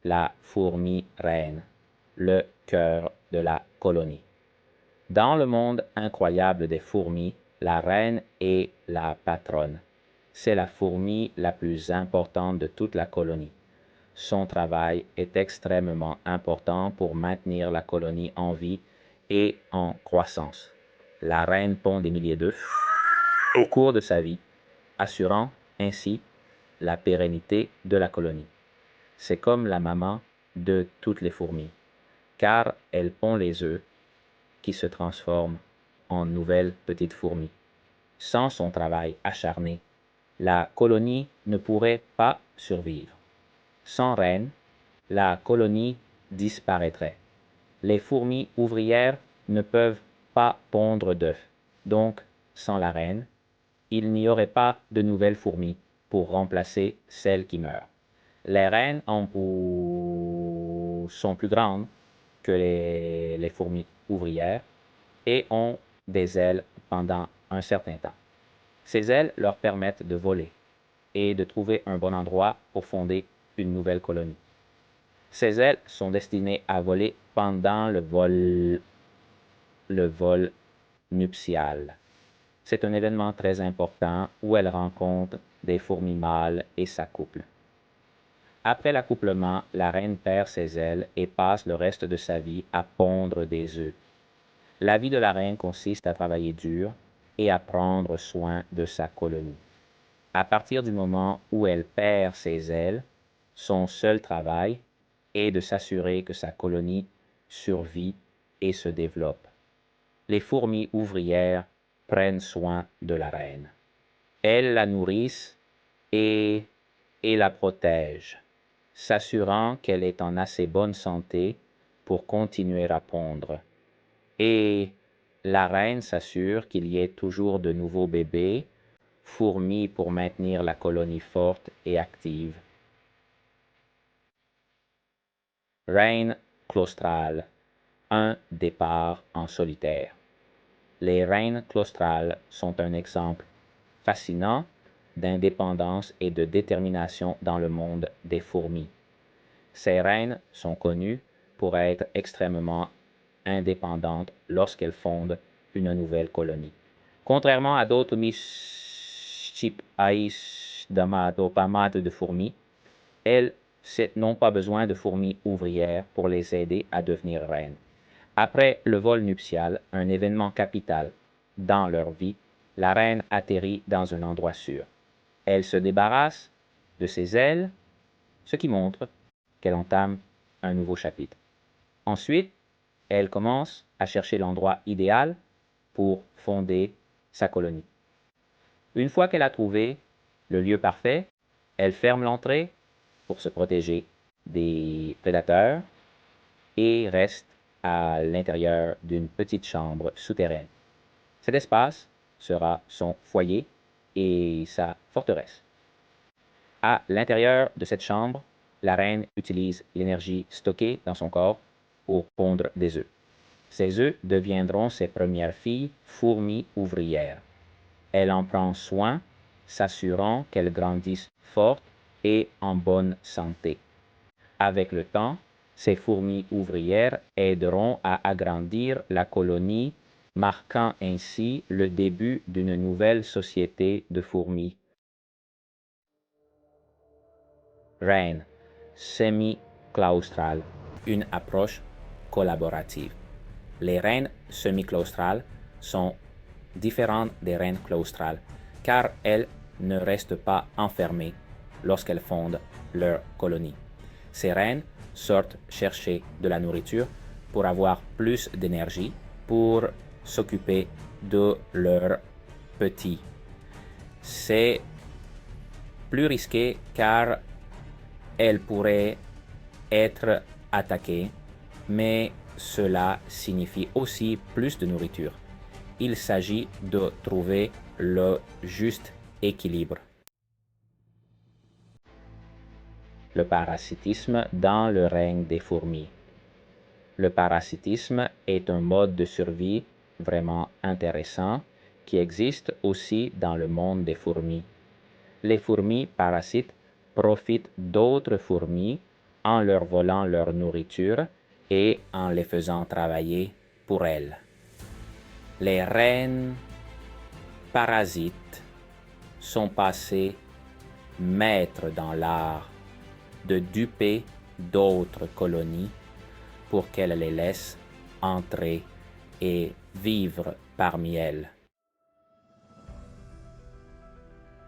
la fourmi reine, le cœur de la colonie. Dans le monde incroyable des fourmis, la reine est la patronne. C'est la fourmi la plus importante de toute la colonie. Son travail est extrêmement important pour maintenir la colonie en vie et en croissance. La reine pond des milliers d'œufs au cours de sa vie, assurant ainsi la pérennité de la colonie. C'est comme la maman de toutes les fourmis, car elle pond les œufs qui se transforment en nouvelles petites fourmis. Sans son travail acharné, la colonie ne pourrait pas survivre. Sans reine, la colonie disparaîtrait. Les fourmis ouvrières ne peuvent pas pondre d'œufs, donc sans la reine, il n'y aurait pas de nouvelles fourmis pour remplacer celles qui meurent. Les reines sont plus grandes que les fourmis ouvrières et ont des ailes pendant un certain temps. Ces ailes leur permettent de voler et de trouver un bon endroit pour fonder une nouvelle colonie. Ces ailes sont destinées à voler pendant le vol nuptial. C'est un événement très important où elle rencontre des fourmis mâles et s'accouple. Après l'accouplement, la reine perd ses ailes et passe le reste de sa vie à pondre des œufs. La vie de la reine consiste à travailler dur et à prendre soin de sa colonie. À partir du moment où elle perd ses ailes, son seul travail est de s'assurer que sa colonie survit et se développe. Les fourmis ouvrières prennent soin de la reine. Elles la nourrissent et la protègent, s'assurant qu'elle est en assez bonne santé pour continuer à pondre. Et la reine s'assure qu'il y ait toujours de nouveaux bébés, fourmis pour maintenir la colonie forte et active. Reine claustrale, un départ en solitaire. Les reines claustrales sont un exemple fascinant d'indépendance et de détermination dans le monde des fourmis. Ces reines sont connues pour être extrêmement indépendantes lorsqu'elles fondent une nouvelle colonie. Contrairement à d'autres damato de fourmis, elles n'ont pas besoin de fourmis ouvrières pour les aider à devenir reines. Après le vol nuptial, un événement capital dans leur vie, la reine atterrit dans un endroit sûr. Elle se débarrasse de ses ailes, ce qui montre qu'elle entame un nouveau chapitre. Ensuite, elle commence à chercher l'endroit idéal pour fonder sa colonie. Une fois qu'elle a trouvé le lieu parfait, elle ferme l'entrée pour se protéger des prédateurs et reste à l'intérieur d'une petite chambre souterraine. Cet espace sera son foyer et sa forteresse. À l'intérieur de cette chambre, la reine utilise l'énergie stockée dans son corps pour pondre des œufs. Ces œufs deviendront ses premières filles fourmis ouvrières. Elle en prend soin, s'assurant qu'elles grandissent fortes et en bonne santé. Avec le temps, ces fourmis ouvrières aideront à agrandir la colonie, marquant ainsi le début d'une nouvelle société de fourmis. Reine, semi-claustrale, une approche collaborative. Les reines semi-claustrales sont différentes des reines claustrales, car elles ne restent pas enfermées lorsqu'elles fondent leur colonie. Ces reines sortent chercher de la nourriture pour avoir plus d'énergie pour s'occuper de leurs petits. C'est plus risqué car elles pourraient être attaquées, mais cela signifie aussi plus de nourriture. Il s'agit de trouver le juste équilibre. Le parasitisme dans le règne des fourmis. Le parasitisme est un mode de survie vraiment intéressant qui existe aussi dans le monde des fourmis. Les fourmis parasites profitent d'autres fourmis en leur volant leur nourriture et en les faisant travailler pour elles. Les reines parasites sont passées maîtres dans l'art de duper d'autres colonies pour qu'elles les laissent entrer et vivre parmi elles.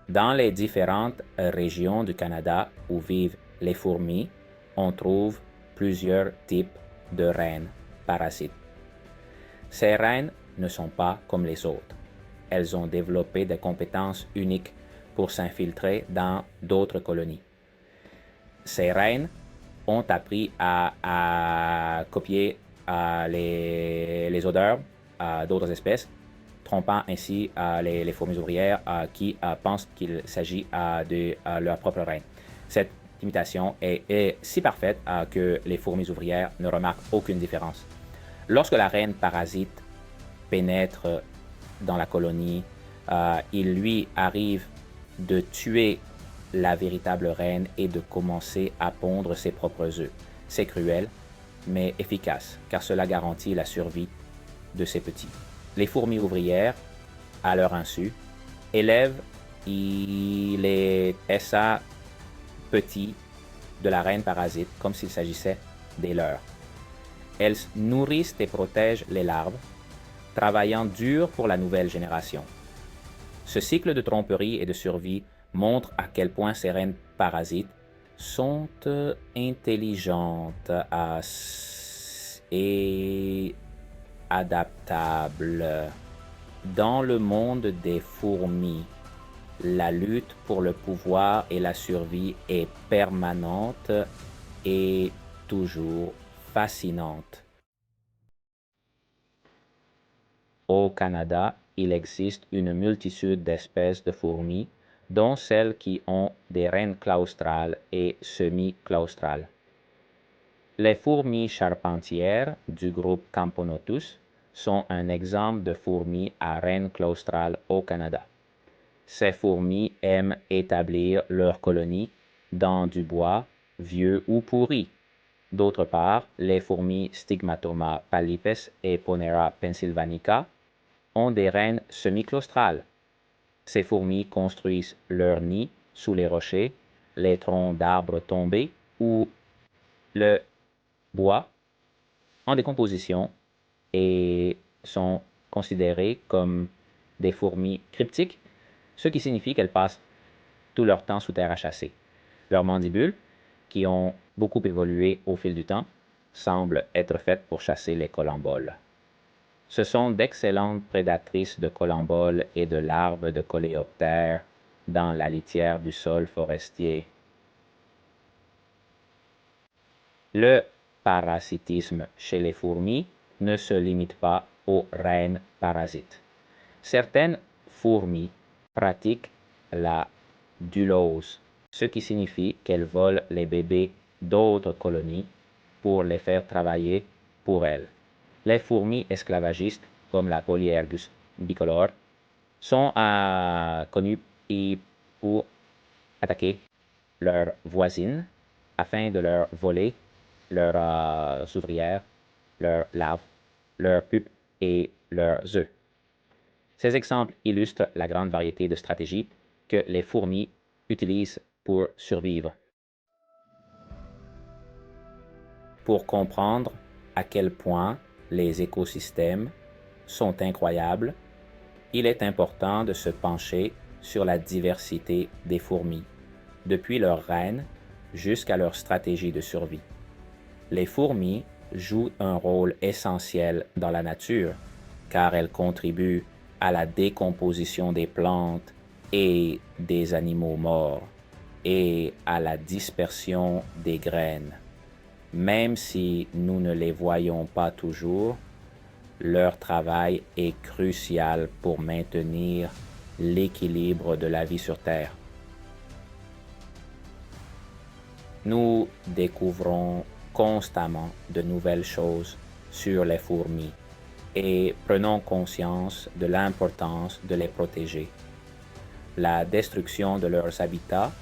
Dans les différentes régions du Canada où vivent les fourmis, on trouve plusieurs types de reines parasites. Ces reines ne sont pas comme les autres. Elles ont développé des compétences uniques pour s'infiltrer dans d'autres colonies. Ces reines ont appris à copier les odeurs d'autres espèces, trompant ainsi les fourmis ouvrières qui pensent qu'il s'agit de leur propre reine. Cette imitation est si parfaite que les fourmis ouvrières ne remarquent aucune différence. Lorsque la reine parasite pénètre dans la colonie, il lui arrive de tuer la véritable reine et de commencer à pondre ses propres œufs. C'est cruel, mais efficace, car cela garantit la survie de ses petits. Les fourmis ouvrières, à leur insu, élèvent les SA petits de la reine parasite comme s'il s'agissait des leurs. Elles nourrissent et protègent les larves, travaillant dur pour la nouvelle génération. Ce cycle de tromperie et de survie montre à quel point ces reines parasites sont intelligentes et adaptables. Dans le monde des fourmis, la lutte pour le pouvoir et la survie est permanente et toujours fascinante. Au Canada, il existe une multitude d'espèces de fourmis, dont celles qui ont des reines claustrales et semi-claustrales. Les fourmis charpentières du groupe Camponotus sont un exemple de fourmis à reine claustrale au Canada. Ces fourmis aiment établir leur colonie dans du bois vieux ou pourri. D'autre part, les fourmis Stigmatoma pallipes et Ponera pennsylvanica ont des reines semi-claustrales. Ces fourmis construisent leur nid sous les rochers, les troncs d'arbres tombés ou le bois en décomposition et sont considérées comme des fourmis cryptiques, ce qui signifie qu'elles passent tout leur temps sous terre à chasser. Leurs mandibules, qui ont beaucoup évolué au fil du temps, semblent être faites pour chasser les colamboles. Ce sont d'excellentes prédatrices de colamboles et de larves de coléoptères dans la litière du sol forestier. Le parasitisme chez les fourmis ne se limite pas aux reines parasites. Certaines fourmis pratiquent la dulose, ce qui signifie qu'elles volent les bébés d'autres colonies pour les faire travailler pour elles. Les fourmis esclavagistes, comme la Polyergus bicolore, sont connues pour attaquer leurs voisines afin de leur voler leurs ouvrières, leurs larves, leurs pupes et leurs œufs. Ces exemples illustrent la grande variété de stratégies que les fourmis utilisent pour survivre. Pour comprendre à quel point les écosystèmes sont incroyables, il est important de se pencher sur la diversité des fourmis, depuis leur reine jusqu'à leur stratégie de survie. Les fourmis jouent un rôle essentiel dans la nature, car elles contribuent à la décomposition des plantes et des animaux morts, et à la dispersion des graines. Même si nous ne les voyons pas toujours, leur travail est crucial pour maintenir l'équilibre de la vie sur Terre. Nous découvrons constamment de nouvelles choses sur les fourmis et prenons conscience de l'importance de les protéger. La destruction de leurs habitats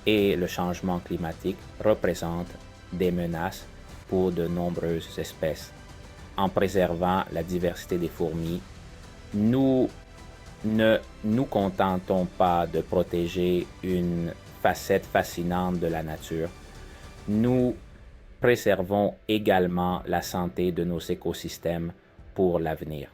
et le changement climatique représentent des menaces pour de nombreuses espèces. En préservant la diversité des fourmis, nous ne nous contentons pas de protéger une facette fascinante de la nature, nous préservons également la santé de nos écosystèmes pour l'avenir.